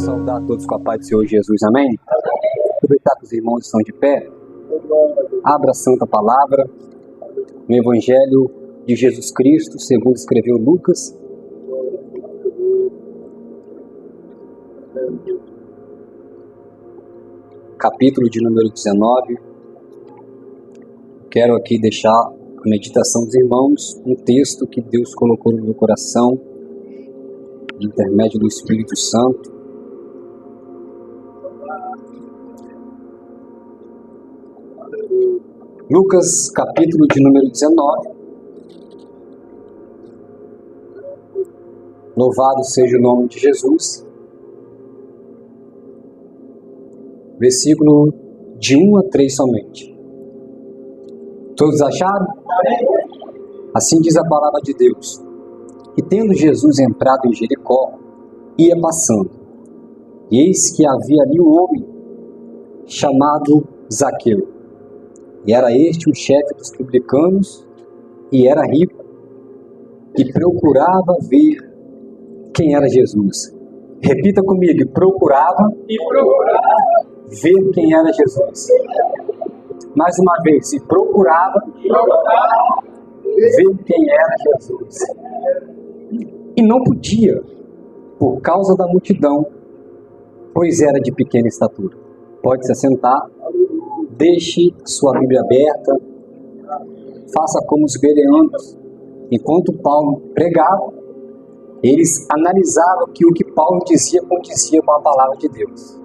saudar a todos com a paz do Senhor Jesus, amém? Aproveitar que os irmãos estão de pé, abra a Santa Palavra, no Evangelho de Jesus Cristo, segundo escreveu Lucas, capítulo de número 19. Quero aqui deixar a meditação dos irmãos, um texto que Deus colocou no meu coração, por intermédio do Espírito Santo. Lucas, capítulo de número 19. Louvado seja o nome de Jesus. Versículo de 1 a 3 somente. Todos acharam? Assim diz a palavra de Deus. E tendo Jesus entrado em Jericó, ia passando. E eis que havia ali um homem chamado Zaqueu. E era este o chefe dos publicanos, e era rico, e procurava ver quem era Jesus. Repita comigo, procurava ver quem era Jesus. Mais uma vez, e procurava ver quem era Jesus. E não podia, por causa da multidão, pois era de pequena estatura. Pode se assentar. Deixe sua Bíblia aberta, faça como os bereanos. Enquanto Paulo pregava, eles analisavam que o que Paulo dizia condizia com a palavra de Deus.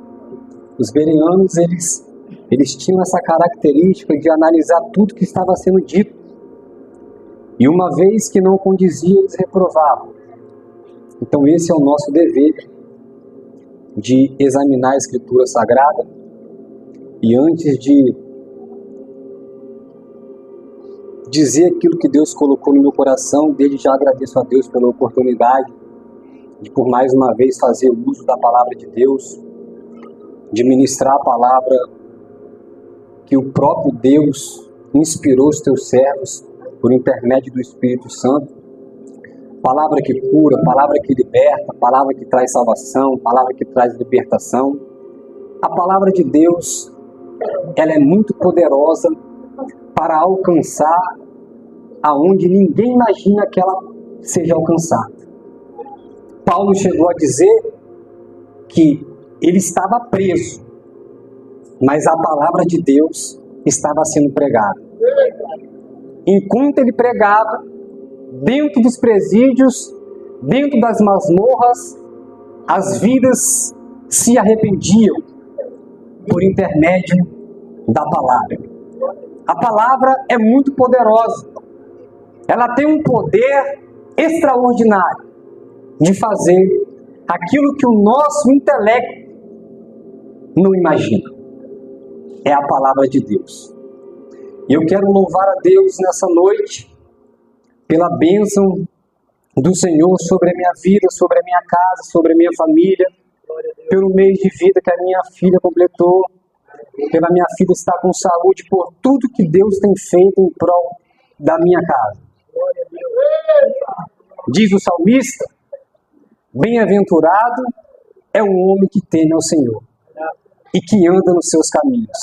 Os bereanos, eles tinham essa característica de analisar tudo que estava sendo dito. E uma vez que não condizia, eles reprovavam. Então esse é o nosso dever, de examinar a Escritura Sagrada. E antes de dizer aquilo que Deus colocou no meu coração, desde já agradeço a Deus pela oportunidade de por mais uma vez fazer uso da palavra de Deus, de ministrar a palavra que o próprio Deus inspirou os teus servos por intermédio do Espírito Santo. Palavra que cura, palavra que liberta, palavra que traz salvação, palavra que traz libertação. A palavra de Deus, ela é muito poderosa para alcançar aonde ninguém imagina que ela seja alcançada. Paulo chegou a dizer que ele estava preso, mas a palavra de Deus estava sendo pregada. Enquanto ele pregava, dentro dos presídios, dentro das masmorras, as vidas se arrependiam por intermédio da palavra. A palavra é muito poderosa. Ela tem um poder extraordinário de fazer aquilo que o nosso intelecto não imagina. É a palavra de Deus. E eu quero louvar a Deus nessa noite pela bênção do Senhor sobre a minha vida, sobre a minha casa, sobre a minha família, pelo mês de vida que a minha filha completou, pela minha filha estar com saúde, por tudo que Deus tem feito em prol da minha casa. Diz o salmista: bem-aventurado é o homem que teme ao Senhor e que anda nos seus caminhos.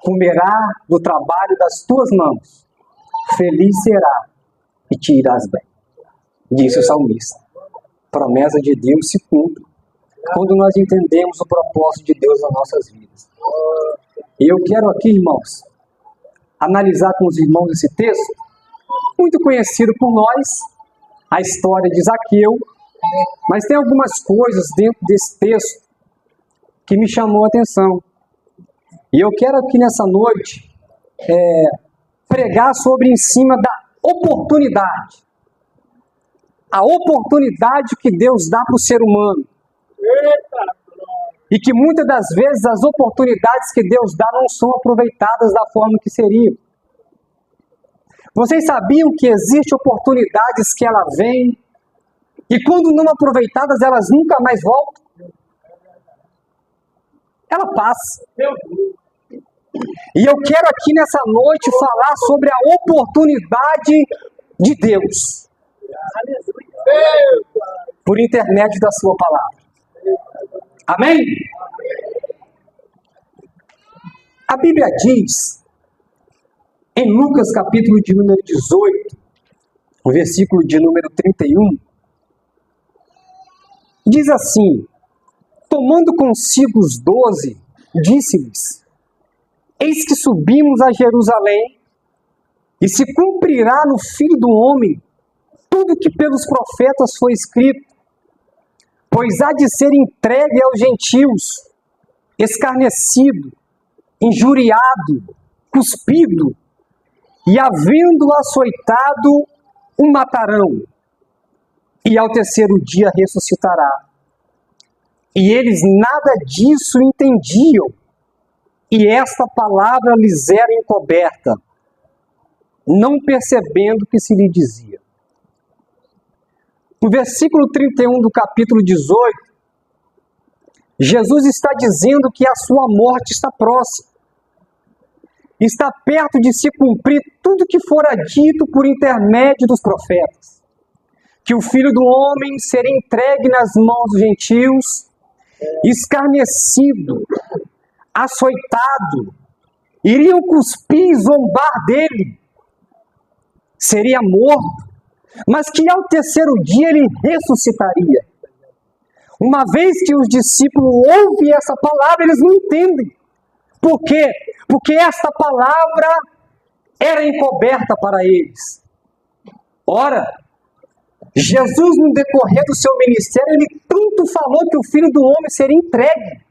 Comerá do trabalho das tuas mãos, feliz será e te irás bem. Diz o salmista. Promessa de Deus se cumpre quando nós entendemos o propósito de Deus nas nossas vidas. E eu quero aqui, irmãos, analisar com os irmãos esse texto, muito conhecido por nós, a história de Zaqueu, mas tem algumas coisas dentro desse texto que me chamou a atenção. E eu quero aqui nessa noite pregar sobre em cima da oportunidade. A oportunidade que Deus dá para o ser humano. E que muitas das vezes as oportunidades que Deus dá não são aproveitadas da forma que seriam. Vocês sabiam que existem oportunidades que ela vem e quando não aproveitadas elas nunca mais voltam? Ela passa. E eu quero aqui nessa noite falar sobre a oportunidade de Deus por intermédio da sua palavra. Amém? A Bíblia diz, em Lucas capítulo de número 18, o versículo de número 31, diz assim: tomando consigo os 12, disse-lhes: eis que subimos a Jerusalém, e se cumprirá no Filho do Homem tudo que pelos profetas foi escrito, pois há de ser entregue aos gentios, escarnecido, injuriado, cuspido, e havendo açoitado, o matarão, e ao terceiro dia ressuscitará. E eles nada disso entendiam, e esta palavra lhes era encoberta, não percebendo o que se lhe dizia. No versículo 31 do capítulo 18, Jesus está dizendo que a sua morte está próxima. Está perto de se cumprir tudo que fora dito por intermédio dos profetas. Que o Filho do Homem seria entregue nas mãos dos gentios, escarnecido, açoitado, iriam cuspir e zombar dele, seria morto, mas que ao terceiro dia ele ressuscitaria. Uma vez que os discípulos ouvem essa palavra, eles não entendem. Por quê? Porque esta palavra era encoberta para eles. Ora, Jesus, no decorrer do seu ministério, ele tanto falou que o Filho do Homem seria entregue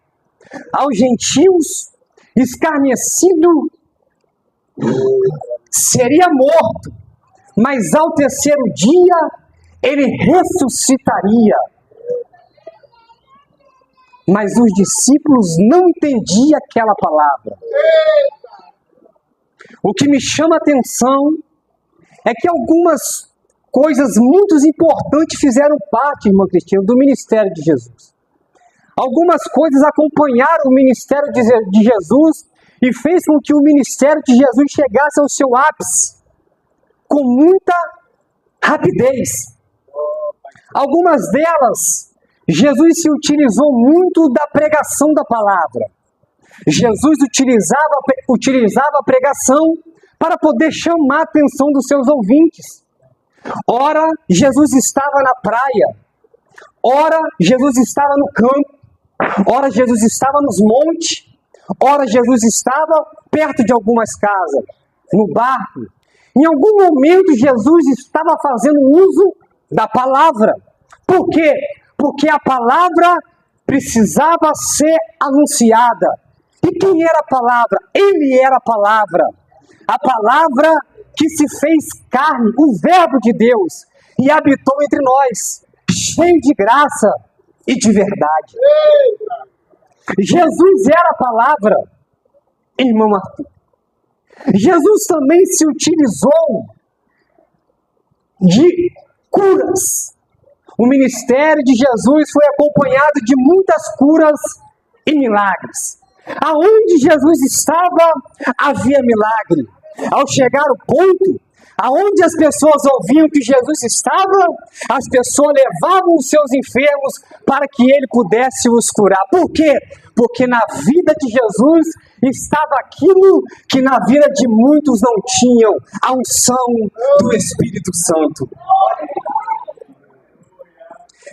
aos gentios, escarnecido, seria morto, mas ao terceiro dia ele ressuscitaria. Mas os discípulos não entendiam aquela palavra. O que me chama a atenção é que algumas coisas muito importantes fizeram parte, irmã Cristina, do ministério de Jesus. Algumas coisas acompanharam o ministério de Jesus e fez com que o ministério de Jesus chegasse ao seu ápice com muita rapidez. Algumas delas, Jesus se utilizou muito da pregação da palavra. Jesus utilizava a pregação para poder chamar a atenção dos seus ouvintes. Ora, Jesus estava na praia. Ora, Jesus estava no campo. Ora, Jesus estava nos montes. Ora, Jesus estava perto de algumas casas, no barco. Em algum momento, Jesus estava fazendo uso da palavra. Por quê? Porque a palavra precisava ser anunciada. E quem era a palavra? Ele era a palavra. A palavra que se fez carne, o Verbo de Deus, e habitou entre nós, cheio de graça e de verdade. Jesus era a palavra, irmão Arthur. Jesus também se utilizou de curas. O ministério de Jesus foi acompanhado de muitas curas e milagres. Aonde Jesus estava, havia milagre. Ao chegar ao ponto aonde as pessoas ouviam que Jesus estava, as pessoas levavam os seus enfermos para que ele pudesse os curar. Por quê? Porque na vida de Jesus estava aquilo que na vida de muitos não tinham, a unção do Espírito Santo.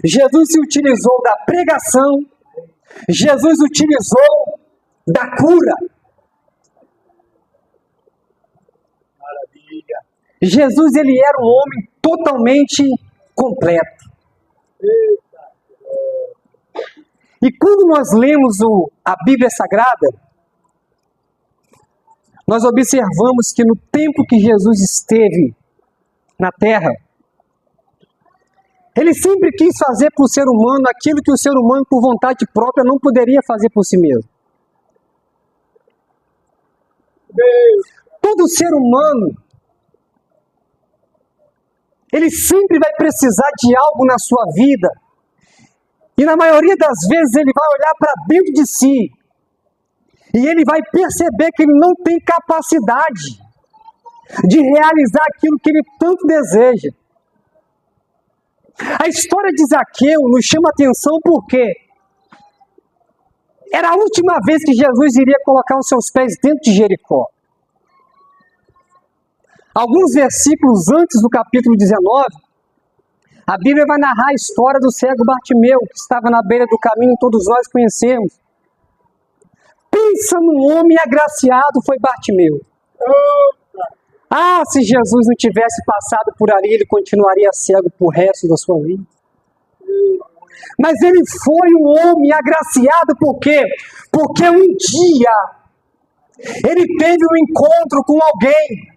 Jesus se utilizou da pregação, Jesus utilizou da cura. Jesus, ele era um homem totalmente completo. E quando nós lemos a Bíblia Sagrada, nós observamos que no tempo que Jesus esteve na Terra, ele sempre quis fazer para o ser humano aquilo que o ser humano, por vontade própria, não poderia fazer por si mesmo. Todo ser humano, ele sempre vai precisar de algo na sua vida. E na maioria das vezes ele vai olhar para dentro de si. E ele vai perceber que ele não tem capacidade de realizar aquilo que ele tanto deseja. A história de Zaqueu nos chama atenção por quê? Era a última vez que Jesus iria colocar os seus pés dentro de Jericó. Alguns versículos antes do capítulo 19, a Bíblia vai narrar a história do cego Bartimeu, que estava na beira do caminho, todos nós conhecemos. Pensa num homem agraciado, foi Bartimeu. Ah, se Jesus não tivesse passado por ali, ele continuaria cego pro resto da sua vida. Mas ele foi um homem agraciado, por quê? Porque um dia ele teve um encontro com alguém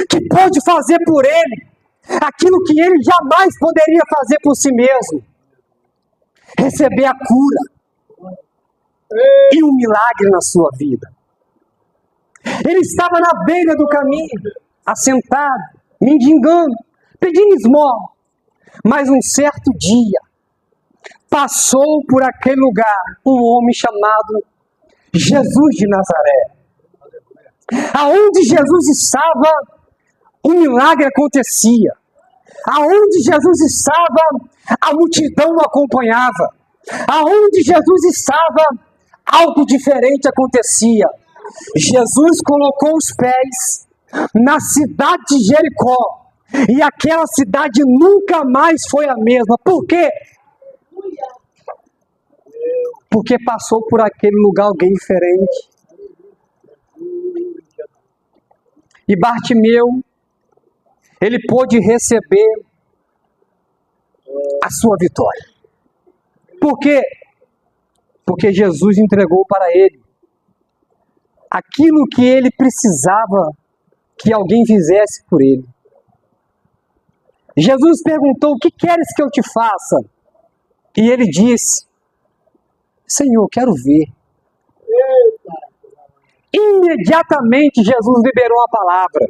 que pode fazer por ele aquilo que ele jamais poderia fazer por si mesmo. Receber a cura e um milagre na sua vida. Ele estava na beira do caminho, assentado, mendigando, pedindo esmola. Mas um certo dia, passou por aquele lugar um homem chamado Jesus de Nazaré. Aonde Jesus estava, um milagre acontecia. Aonde Jesus estava, a multidão o acompanhava. Aonde Jesus estava, algo diferente acontecia. Jesus colocou os pés na cidade de Jericó. E aquela cidade nunca mais foi a mesma. Por quê? Porque passou por aquele lugar alguém diferente. E Bartimeu, ele pôde receber a sua vitória. Por quê? Porque Jesus entregou para ele aquilo que ele precisava que alguém fizesse por ele. Jesus perguntou: o que queres que eu te faça? E ele disse: Senhor, quero ver. Imediatamente Jesus liberou a palavra.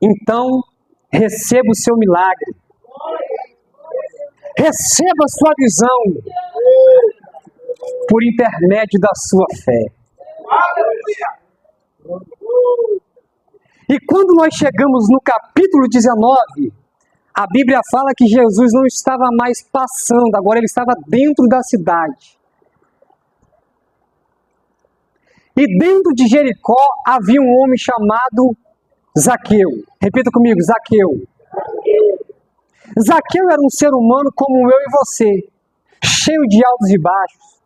Então, receba o seu milagre. Receba a sua visão por intermédio da sua fé. E quando nós chegamos no capítulo 19, a Bíblia fala que Jesus não estava mais passando, agora ele estava dentro da cidade. E dentro de Jericó havia um homem chamado Zaqueu. Repita comigo, Zaqueu. Zaqueu era um ser humano como eu e você, cheio de altos e baixos,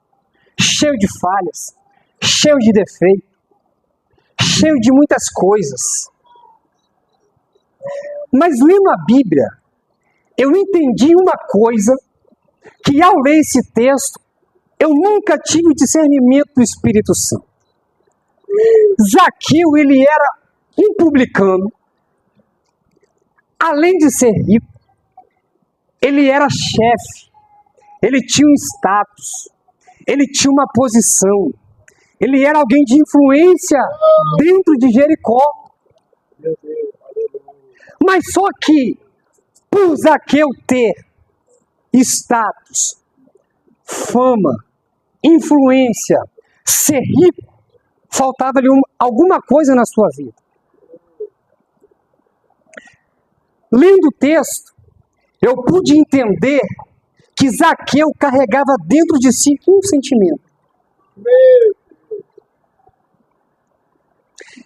cheio de falhas, cheio de defeitos, cheio de muitas coisas. Mas lendo a Bíblia, eu entendi uma coisa, que ao ler esse texto, eu nunca tive o discernimento do Espírito Santo. Zaqueu, ele era um publicano, além de ser rico, ele era chefe, ele tinha um status, ele tinha uma posição, ele era alguém de influência dentro de Jericó. Mas só que, por Zaqueu ter status, fama, influência, ser rico, faltava-lhe alguma coisa na sua vida. Lendo o texto, eu pude entender que Zaqueu carregava dentro de si um sentimento.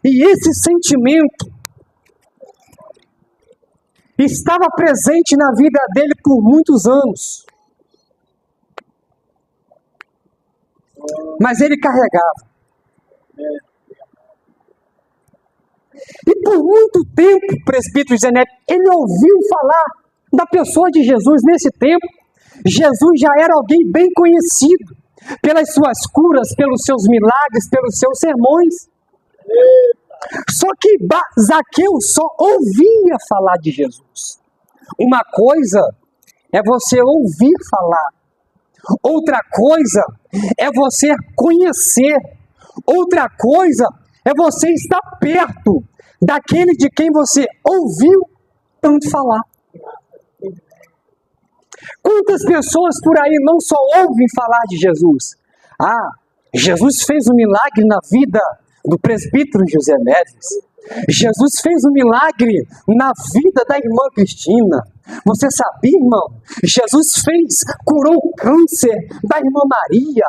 E esse sentimento estava presente na vida dele por muitos anos. Mas ele carregava. E por muito tempo, presbítero Zenete, ele ouviu falar da pessoa de Jesus. Nesse tempo, Jesus já era alguém bem conhecido pelas suas curas, pelos seus milagres, pelos seus sermões. Só que Zaqueu só ouvia falar de Jesus. Uma coisa é você ouvir falar. Outra coisa é você conhecer. Outra coisa é você estar perto daquele de quem você ouviu tanto falar. Quantas pessoas por aí não só ouvem falar de Jesus? Ah, Jesus fez um milagre na vida do presbítero José Neves. Jesus fez um milagre na vida da irmã Cristina. Você sabia, irmão? Jesus curou o câncer da irmã Maria,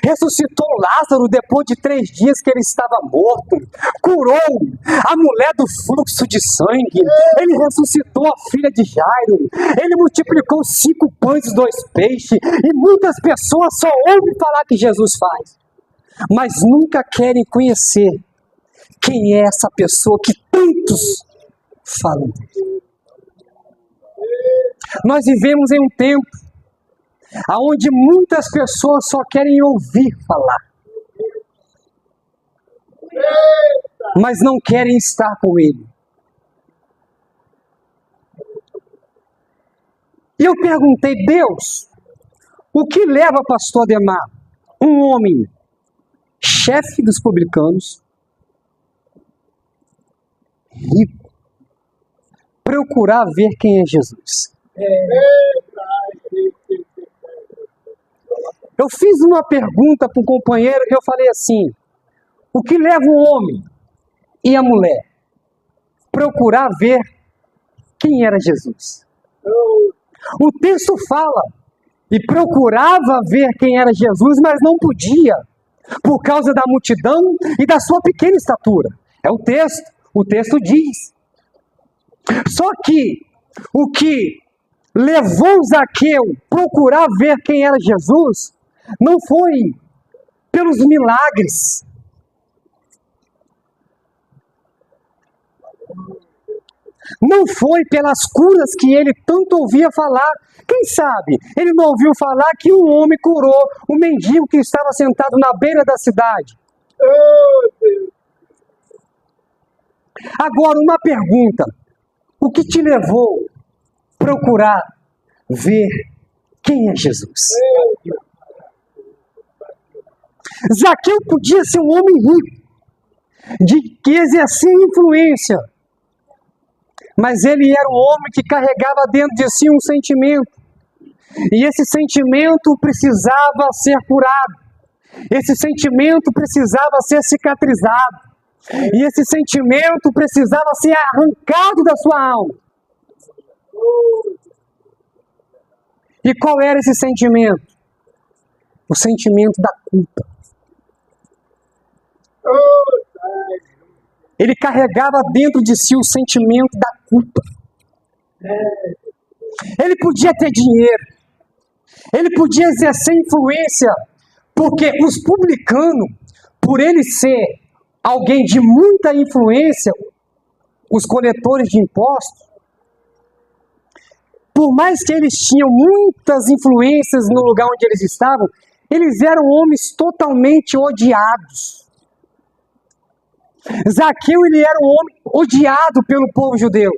ressuscitou Lázaro depois de 3 dias que ele estava morto, curou a mulher do fluxo de sangue, ele ressuscitou a filha de Jairo, ele multiplicou 5 pães e 2 peixes, e muitas pessoas só ouvem falar que Jesus faz, mas nunca querem conhecer quem é essa pessoa que tantos falam dele. Nós vivemos em um tempo onde muitas pessoas só querem ouvir falar, mas não querem estar com ele. E eu perguntei, Deus, o que leva pastor Ademar, um homem chefe dos publicanos, rico, procurar ver quem é Jesus? Eu fiz uma pergunta para um companheiro e eu falei assim, o que leva o homem e a mulher procurar ver quem era Jesus? O texto fala, e procurava ver quem era Jesus, mas não podia, por causa da multidão e da sua pequena estatura. É o texto diz. Só que o que levou Zaqueu a procurar ver quem era Jesus não foi pelos milagres, não foi pelas curas que ele tanto ouvia falar. Quem sabe ele não ouviu falar que um homem curou o mendigo que estava sentado na beira da cidade. Agora, uma pergunta: o que te levou a procurar ver quem é Jesus? Zaqueu podia ser um homem rico, que exercia influência, mas ele era um homem que carregava dentro de si um sentimento, e esse sentimento precisava ser curado, esse sentimento precisava ser cicatrizado, e esse sentimento precisava ser arrancado da sua alma. E qual era esse sentimento? O sentimento da culpa. Ele carregava dentro de si o sentimento da culpa. Ele podia ter dinheiro, ele podia exercer influência, porque os publicanos, por ele ser alguém de muita influência, os coletores de impostos, por mais que eles tinham muitas influências no lugar onde eles estavam, eles eram homens totalmente odiados. Zaqueu, ele era um homem odiado pelo povo judeu.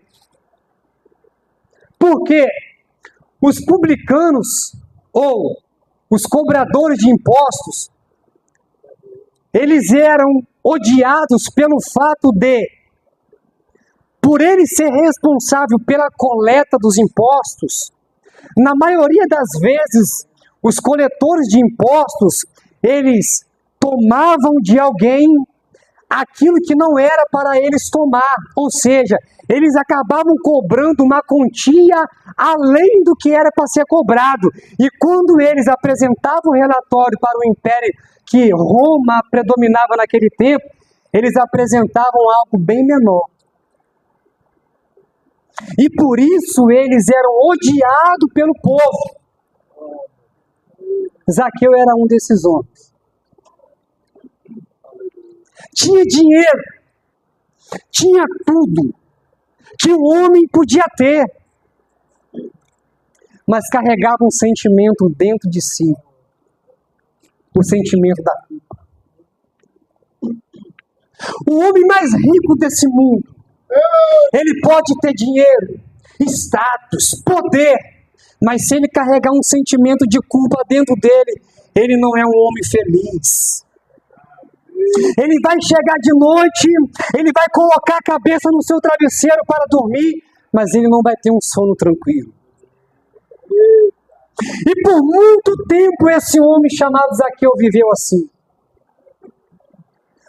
Porque os publicanos, ou os cobradores de impostos, eles eram odiados pelo fato de, por ele ser responsável pela coleta dos impostos, na maioria das vezes, os coletores de impostos, eles tomavam de alguém aquilo que não era para eles tomar, ou seja, eles acabavam cobrando uma quantia além do que era para ser cobrado. E quando eles apresentavam o relatório para o império que Roma predominava naquele tempo, eles apresentavam algo bem menor. E por isso eles eram odiados pelo povo. Zaqueu era um desses homens. Tinha dinheiro, tinha tudo que o homem podia ter, mas carregava um sentimento dentro de si, o sentimento da culpa. O homem mais rico desse mundo, ele pode ter dinheiro, status, poder, mas se ele carregar um sentimento de culpa dentro dele, ele não é um homem feliz. Ele vai chegar de noite, ele vai colocar a cabeça no seu travesseiro para dormir, mas ele não vai ter um sono tranquilo. E por muito tempo esse homem chamado Zaqueu viveu assim.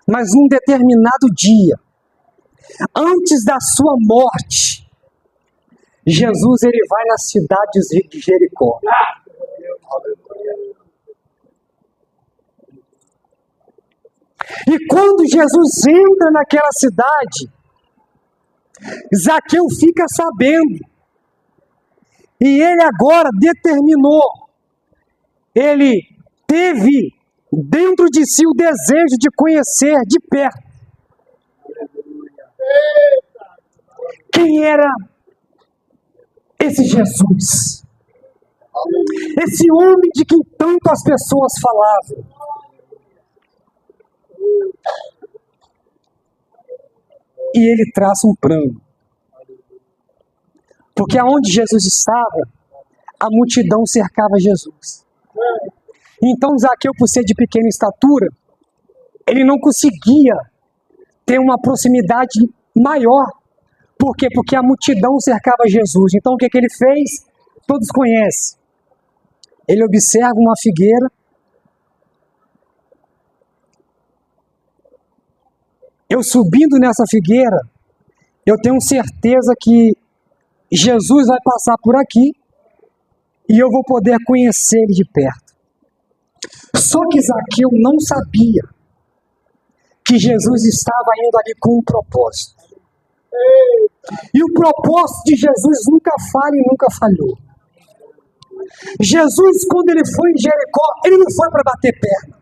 Mas num determinado dia, antes da sua morte, Jesus ele vai nas cidades de Jericó. E quando Jesus entra naquela cidade, Zaqueu fica sabendo. E ele agora determinou, ele teve dentro de si o desejo de conhecer de perto quem era esse Jesus, esse homem de quem tanto as pessoas falavam. E ele traça um plano. Porque aonde Jesus estava, a multidão cercava Jesus. Então Zaqueu, por ser de pequena estatura, ele não conseguia ter uma proximidade maior. Por quê? Porque a multidão cercava Jesus. Então o que ele fez? Todos conhecem. Ele observa uma figueira. Eu subindo nessa figueira, eu tenho certeza que Jesus vai passar por aqui e eu vou poder conhecer ele de perto. Só que Zaqueu não sabia que Jesus estava indo ali com um propósito. E o propósito de Jesus nunca falha e nunca falhou. Jesus, quando ele foi em Jericó, ele não foi para bater perna.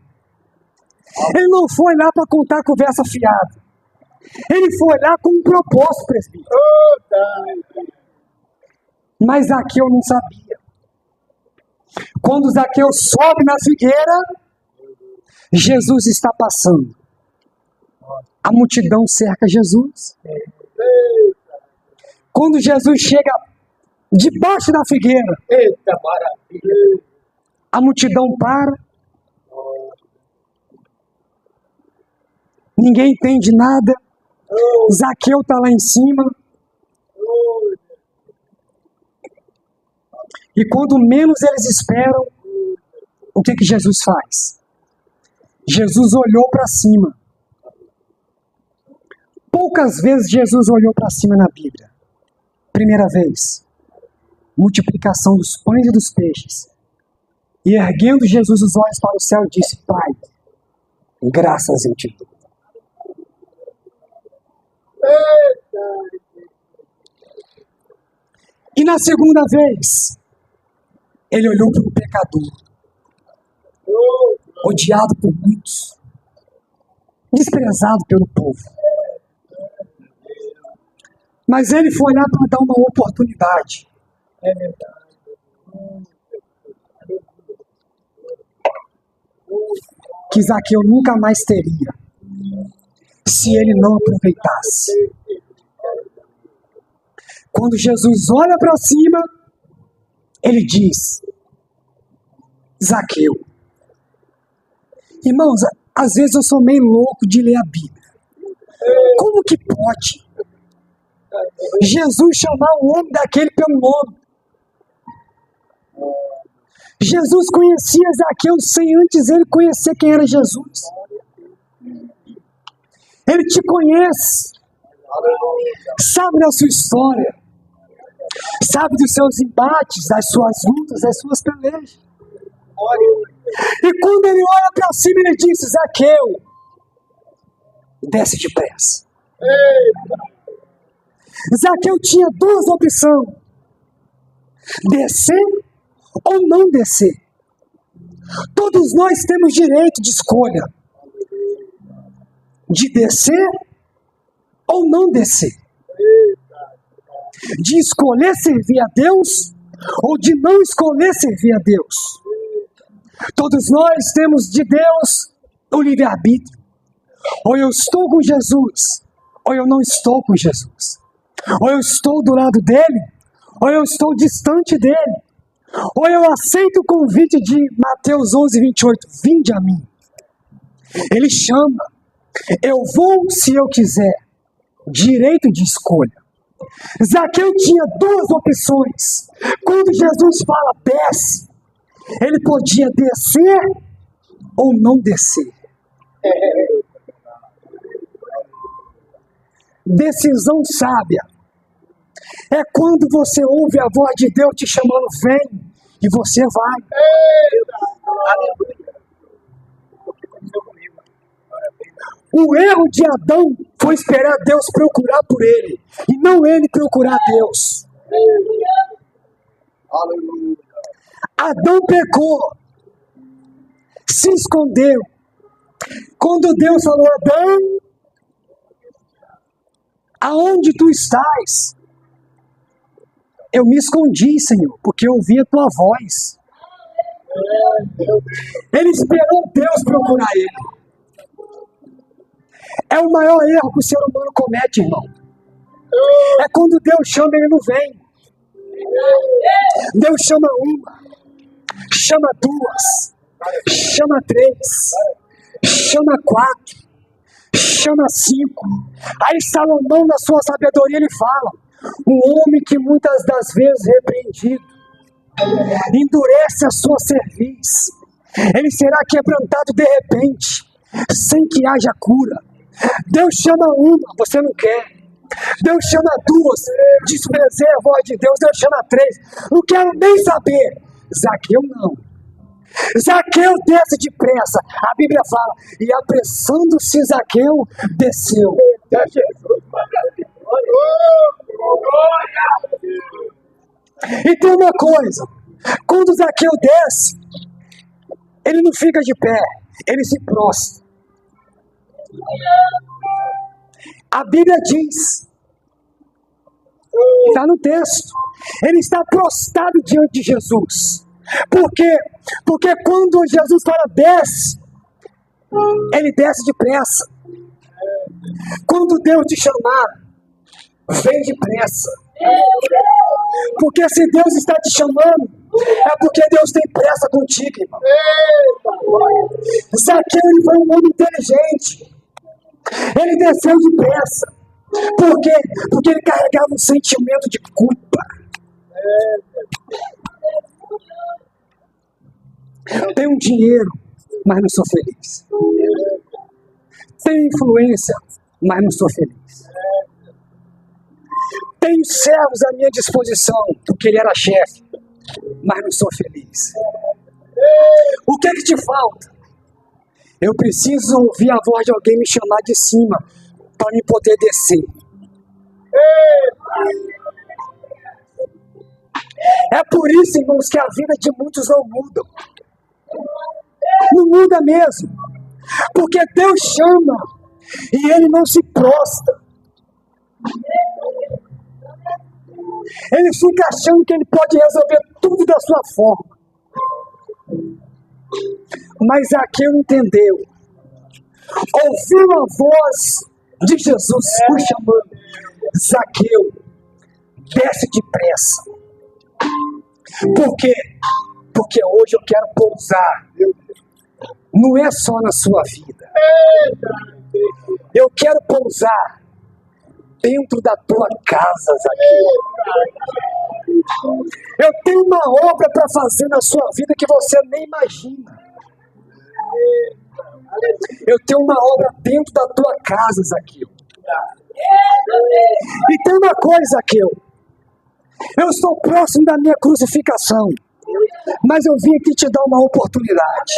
Ele não foi lá para contar conversa fiada. Ele foi lá com um propósito, presbítero. Mas Zaqueu não sabia. Quando Zaqueu sobe na figueira, Jesus está passando. A multidão cerca Jesus. Quando Jesus chega debaixo da figueira, a multidão para. Ninguém entende nada. Zaqueu está lá em cima. E quando menos eles esperam, o que Jesus faz? Jesus olhou para cima. Poucas vezes Jesus olhou para cima na Bíblia. Primeira vez, multiplicação dos pães e dos peixes. E erguendo Jesus os olhos para o céu, disse: Pai, graças eu te dou. E na segunda vez, ele olhou para um pecador, odiado por muitos, desprezado pelo povo. Mas ele foi lá para dar uma oportunidade. Que Zaqueu nunca mais teria, se ele não aproveitasse. Quando Jesus olha para cima, ele diz: Zaqueu. Irmãos, às vezes eu sou meio louco de ler a Bíblia. Como que pode Jesus chamar o homem daquele pelo nome? Jesus conhecia Zaqueu sem antes ele conhecer quem era Jesus. Ele te conhece, sabe da sua história, sabe dos seus embates, das suas lutas, das suas pelejas. E quando ele olha para cima, ele diz: Zaqueu, desce depressa. Zaqueu tinha duas opções: descer ou não descer. Todos nós temos direito de escolha, de descer ou não descer, de escolher servir a Deus ou de não escolher servir a Deus. Todos nós temos de Deus o livre-arbítrio. Ou eu estou com Jesus, ou eu não estou com Jesus. Ou eu estou do lado dele, ou eu estou distante dele. Ou eu aceito o convite de Mateus 11:28, vinde a mim. Ele chama, eu vou se eu quiser, direito de escolha. Zaqueu tinha duas opções. Quando Jesus fala desce, ele podia descer ou não descer. Decisão sábia É quando você ouve a voz de Deus te chamando, vem, e você vai. Aleluia. O que aconteceu comigo? O erro de Adão foi esperar Deus procurar por ele, e não ele procurar Deus. Aleluia. Adão pecou, se escondeu. Quando Deus falou, Adão, aonde tu estás? Eu me escondi, Senhor, porque eu ouvi a tua voz. Ele esperou Deus procurar ele. É o maior erro que o ser humano comete, irmão. É quando Deus chama, ele não vem. Deus chama uma, chama duas, chama três, chama quatro, chama cinco. Aí Salomão, na sua sabedoria, ele fala: um homem que muitas das vezes repreendido, endurece a sua cerviz, ele será quebrantado de repente, sem que haja cura. Deus chama uma, você não quer. Deus chama duas, desprezei a voz de Deus. Deus chama três, não quero nem saber. Zaqueu não. Zaqueu desce depressa. A Bíblia fala, e apressando-se Zaqueu, desceu. E tem uma coisa, quando Zaqueu desce, ele não fica de pé, ele se prostra. A Bíblia diz, está no texto, ele está prostrado diante de Jesus. Por quê? Porque quando Jesus fala desce, ele desce depressa. Quando Deus te chamar, vem depressa. Porque se Deus está te chamando, é porque Deus tem pressa contigo, irmão. Zaqueu, ele foi um homem inteligente. Ele desceu depressa. Por quê? Porque ele carregava um sentimento de culpa. Tenho dinheiro, mas não sou feliz. Tenho influência, mas não sou feliz. Tenho servos à minha disposição, porque ele era chefe, mas não sou feliz. O que é que te falta? Eu preciso ouvir a voz de alguém me chamar de cima, para me poder descer. É por isso, irmãos, que a vida de muitos não muda. Não muda mesmo. Porque Deus chama e ele não se prostra. Ele fica achando que ele pode resolver tudo da sua forma. Mas Zaqueu não entendeu. Ouviu a voz de Jesus o chamando. Zaqueu, desce depressa. Por quê? Porque hoje eu quero pousar. Não é só na sua vida. Eu quero pousar dentro da tua casa, Zaqueu. Eu tenho uma obra para fazer na sua vida que você nem imagina. Eu tenho uma obra dentro da tua casa, Zaqueu. E tem uma coisa, Zaqueu. Eu estou próximo da minha crucificação, mas eu vim aqui te dar uma oportunidade.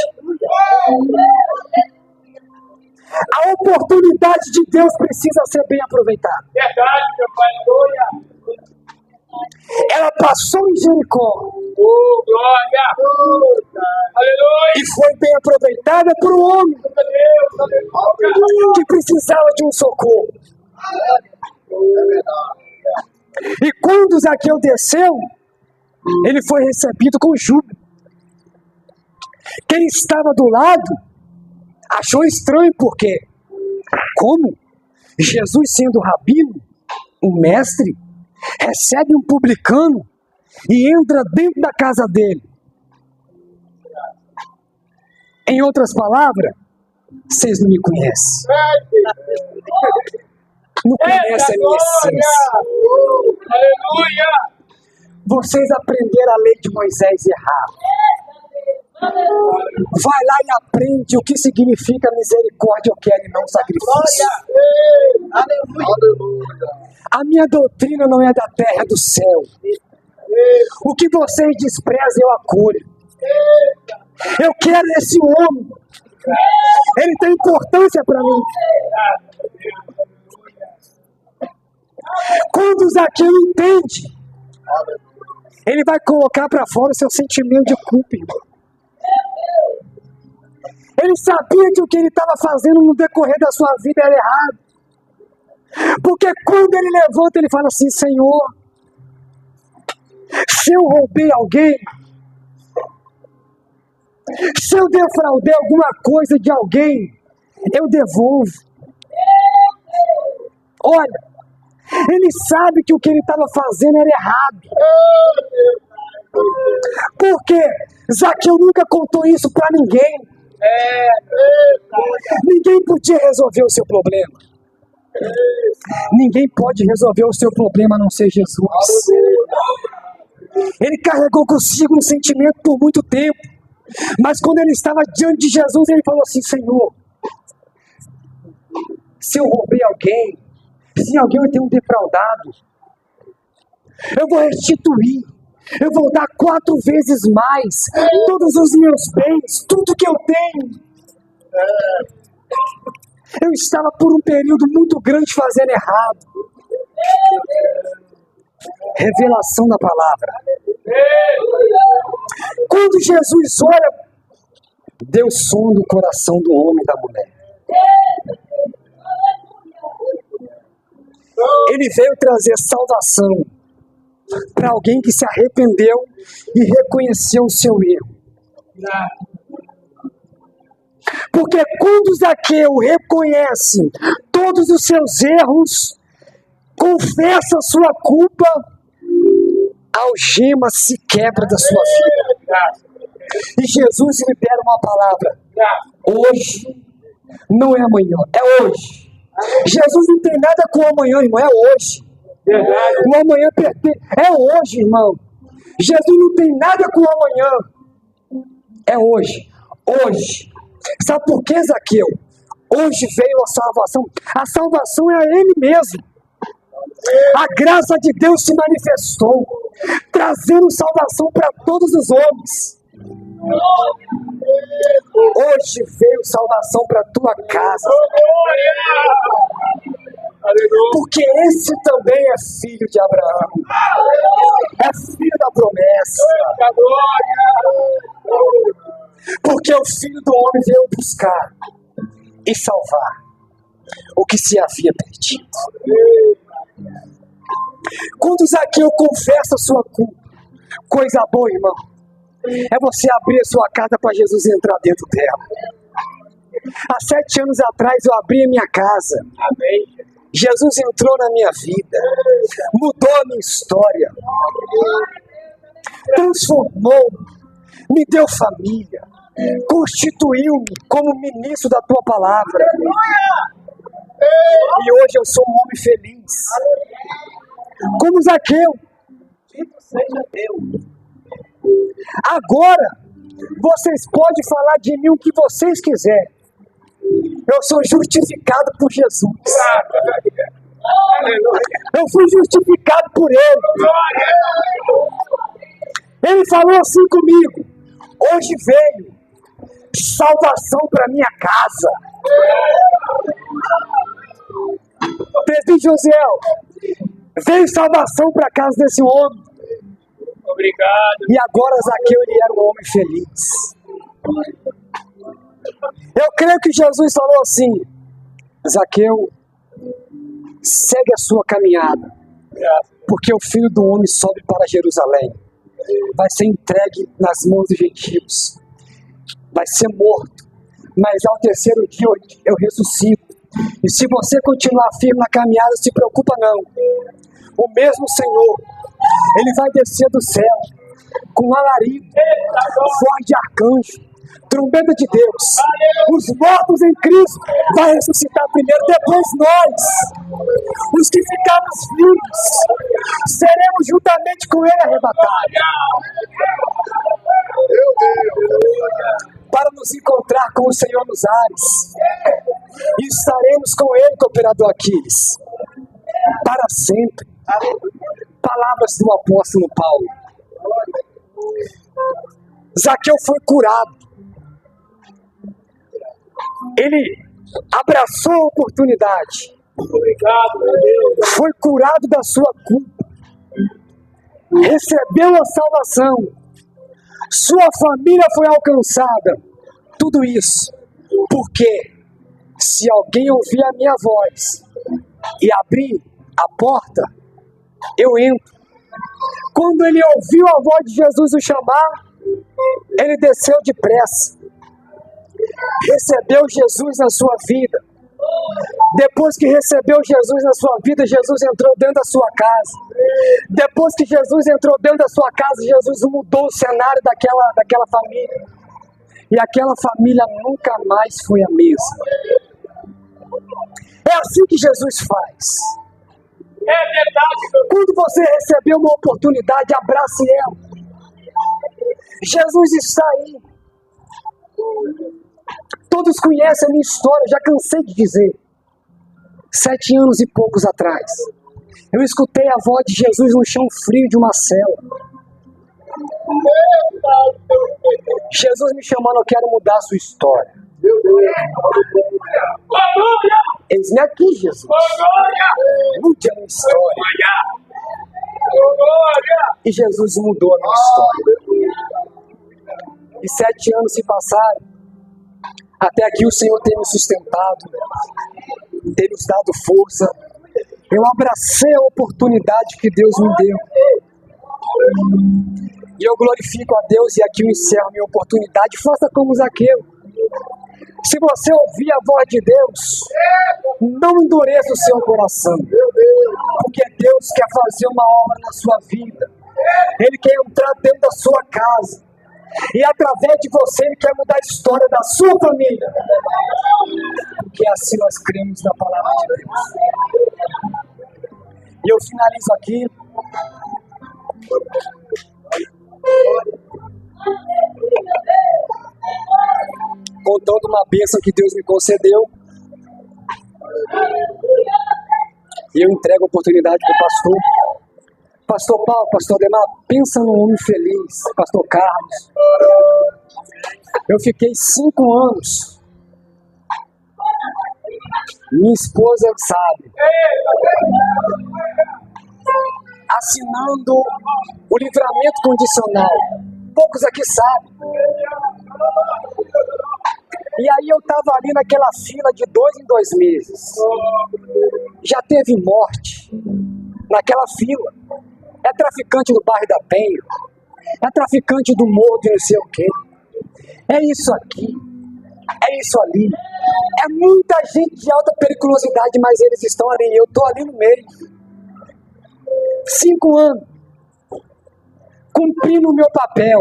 A oportunidade de Deus precisa ser bem aproveitada. Verdade, meu pai. Glória. Ela passou em Jericó. Oh, glória. Aleluia. E foi bem aproveitada por um homem que precisava de um socorro. E quando Zaqueu desceu, ele foi recebido com júbilo. Quem estava do lado achou estranho, porque como Jesus, sendo rabino, um mestre, recebe um publicano e entra dentro da casa dele. Em outras palavras, vocês não me conhecem. Não conhecem a minha essência. Aleluia. Vocês aprenderam a lei de Moisés errado. Vai lá e aprende o que significa misericórdia eu quero e não sacrifício. A minha doutrina não é da terra, é do céu. O que vocês desprezam eu acolho. Eu quero esse homem. Ele tem importância para mim. Quando Zaqueu entende, ele vai colocar para fora o seu sentimento de culpa, irmão. Ele sabia que o que ele estava fazendo no decorrer da sua vida era errado. Porque quando ele levanta, ele fala assim: Senhor, se eu roubei alguém, se eu defraudei alguma coisa de alguém, eu devolvo. Olha, ele sabe que o que ele estava fazendo era errado. Porque Zaqueu nunca contou isso para ninguém. Ninguém podia resolver o seu problema. Ninguém pode resolver o seu problema a não ser Jesus. Ele carregou consigo um sentimento por muito tempo. Mas quando ele estava diante de Jesus, ele falou assim: Senhor, se eu roubei alguém, se alguém eu tenho defraudado, eu vou restituir. Eu vou dar 4 vezes mais todos os meus bens, tudo que eu tenho. Eu estava por um período muito grande fazendo errado. Revelação da palavra. Quando Jesus olha, deu som no coração do homem e da mulher. Ele veio trazer salvação para alguém que se arrependeu e reconheceu o seu erro. Porque quando Zaqueu reconhece todos os seus erros, confessa a sua culpa, a algema se quebra da sua vida. E Jesus libera uma palavra: hoje não é amanhã, é hoje. Jesus não tem nada com o amanhã, irmão, é hoje. O amanhã é hoje, irmão. Jesus não tem nada com o amanhã. É hoje. Hoje. Sabe por que, Zaqueu? Hoje veio a salvação. A salvação é a Ele mesmo. A graça de Deus se manifestou, trazendo salvação para todos os homens. Hoje veio salvação para a tua casa. Porque esse também é filho de Abraão. É filho da promessa. Porque o Filho do Homem veio buscar e salvar o que se havia perdido. Quando Zaqueu confessa a sua culpa, coisa boa, irmão, é você abrir a sua casa para Jesus entrar dentro dela. Há 7 anos atrás eu abri a minha casa. Amém. Jesus entrou na minha vida, mudou a minha história, transformou, me deu família, constituiu-me como ministro da tua palavra. E hoje eu sou um homem feliz. Como Zaqueu. Dito seja Deus. Agora, vocês podem falar de mim o que vocês quiserem. Eu sou justificado por Jesus. Eu fui justificado por Ele. Ele falou assim comigo: hoje veio salvação para minha casa. Presbítero José, veio salvação para a casa desse homem. Obrigado. E agora Zaqueu, ele era um homem feliz. Eu creio que Jesus falou assim: Zaqueu, segue a sua caminhada, porque o Filho do Homem sobe para Jerusalém, vai ser entregue nas mãos dos gentios, vai ser morto, mas ao terceiro dia eu ressuscito. E se você continuar firme na caminhada, não se preocupa não. O mesmo Senhor, Ele vai descer do céu com alarido, voz de arcanjo, trombeta de Deus. Os mortos em Cristo vai ressuscitar primeiro, depois nós, os que ficarmos vivos, seremos juntamente com Ele arrebatados. Meu Deus! nos encontrar com o Senhor nos ares. E estaremos com Ele, cooperador Aquiles, para sempre. Palavras do apóstolo Paulo. Zaqueu foi curado. Ele abraçou a oportunidade. Obrigado, meu Deus. Foi curado da sua culpa. Recebeu a salvação. Sua família foi alcançada. Tudo isso porque se alguém ouvir a minha voz e abrir a porta, eu entro. Quando ele ouviu a voz de Jesus o chamar, ele desceu depressa. Recebeu Jesus na sua vida. Depois que recebeu Jesus na sua vida, Jesus entrou dentro da sua casa. Depois que Jesus entrou dentro da sua casa, Jesus mudou o cenário daquela família. E aquela família nunca mais foi a mesma. É assim que Jesus faz. É verdade, meu Deus. Quando você receber uma oportunidade, abrace ela. Jesus está aí. Todos conhecem a minha história, já cansei de dizer. 7 anos e poucos atrás, eu escutei a voz de Jesus no chão frio de uma cela. Jesus me chamando, eu quero mudar a sua história. Eis-me aqui, Jesus. Mude a minha história. E Jesus mudou a minha história. E 7 anos se passaram. Até aqui o Senhor tem me sustentado, tem nos dado força. Eu abracei a oportunidade que Deus me deu. E eu glorifico a Deus e aqui eu encerro a minha oportunidade. Faça como Zaqueu. Se você ouvir a voz de Deus, não endureça o seu coração. Porque Deus quer fazer uma obra na sua vida. Ele quer entrar dentro da sua casa. E através de você Ele quer mudar a história da sua família. Porque assim nós cremos na palavra de Deus. E eu finalizo aqui contando uma bênção que Deus me concedeu. E eu entrego a oportunidade para o pastor. Pastor Paulo, pastor Ademar, pensa num homem feliz. Pastor Carlos. Eu fiquei 5 anos. Minha esposa sabe. Assinando o livramento condicional. Poucos aqui sabem. E aí eu estava ali naquela fila de 2 em 2 meses. Já teve morte naquela fila. É traficante do bairro da Penha. É traficante do morro de não sei o quê. É isso aqui. É isso ali. É muita gente de alta periculosidade, mas eles estão ali. Eu estou ali no meio. 5 anos. Cumprindo o meu papel.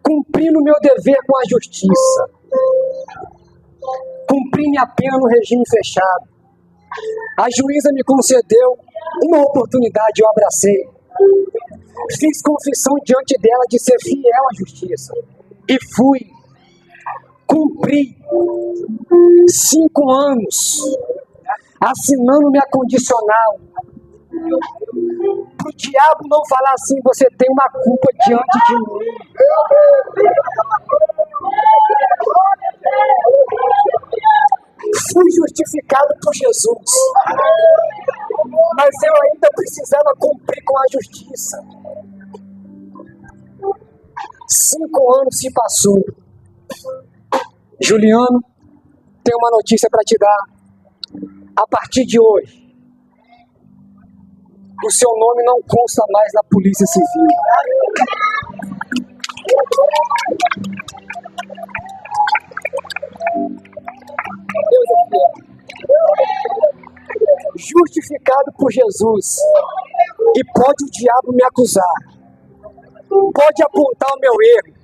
Cumprindo o meu dever com a justiça. Cumpri minha pena no regime fechado. A juíza me concedeu uma oportunidade, eu abracei. Fiz confissão diante dela de ser fiel à justiça. E fui. Cumpri 5 anos assinando minha condicional. Para o diabo não falar assim, você tem uma culpa diante de mim. Fui justificado por Jesus, mas eu ainda precisava cumprir com a justiça. 5 anos se passou. Juliano, tenho uma notícia para te dar. A partir de hoje, o seu nome não consta mais na Polícia Civil. Deus é fiel. Justificado por Jesus. E pode o diabo me acusar. Pode apontar o meu erro.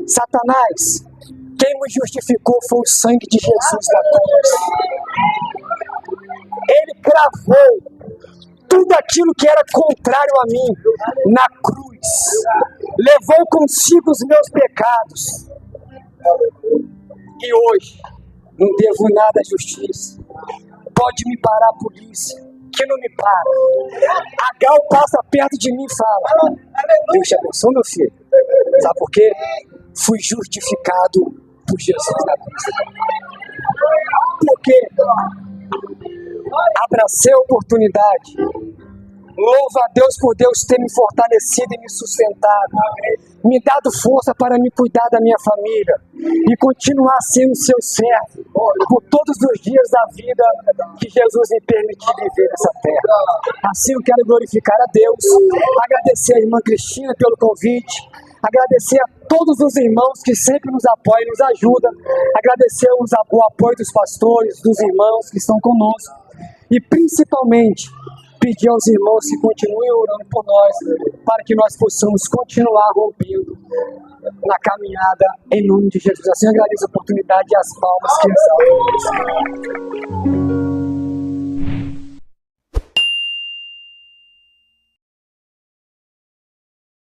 Satanás, quem me justificou foi o sangue de Jesus na cruz. Ele cravou tudo aquilo que era contrário a mim na cruz. levou consigo os meus pecados. E hoje, não devo nada à justiça. Pode me parar a polícia, que não me para. A Gal passa perto de mim e fala: Deus te abençoe, meu filho. Sabe por quê? Fui justificado por Jesus na cruz. Por quê? Abracei a oportunidade. Louvo a Deus por Deus ter me fortalecido e me sustentado, me dado força para me cuidar da minha família e continuar sendo seu servo por todos os dias da vida que Jesus me permitiu viver nessa terra. Assim eu quero glorificar a Deus, agradecer a irmã Cristina pelo convite, agradecer a todos os irmãos que sempre nos apoiam e nos ajudam, agradecer o apoio dos pastores, dos irmãos que estão conosco e principalmente pedir aos irmãos que continuem orando por nós, para que nós possamos continuar rompendo na caminhada em nome de Jesus. Assim eu agradeço a oportunidade e as palmas que exaltam.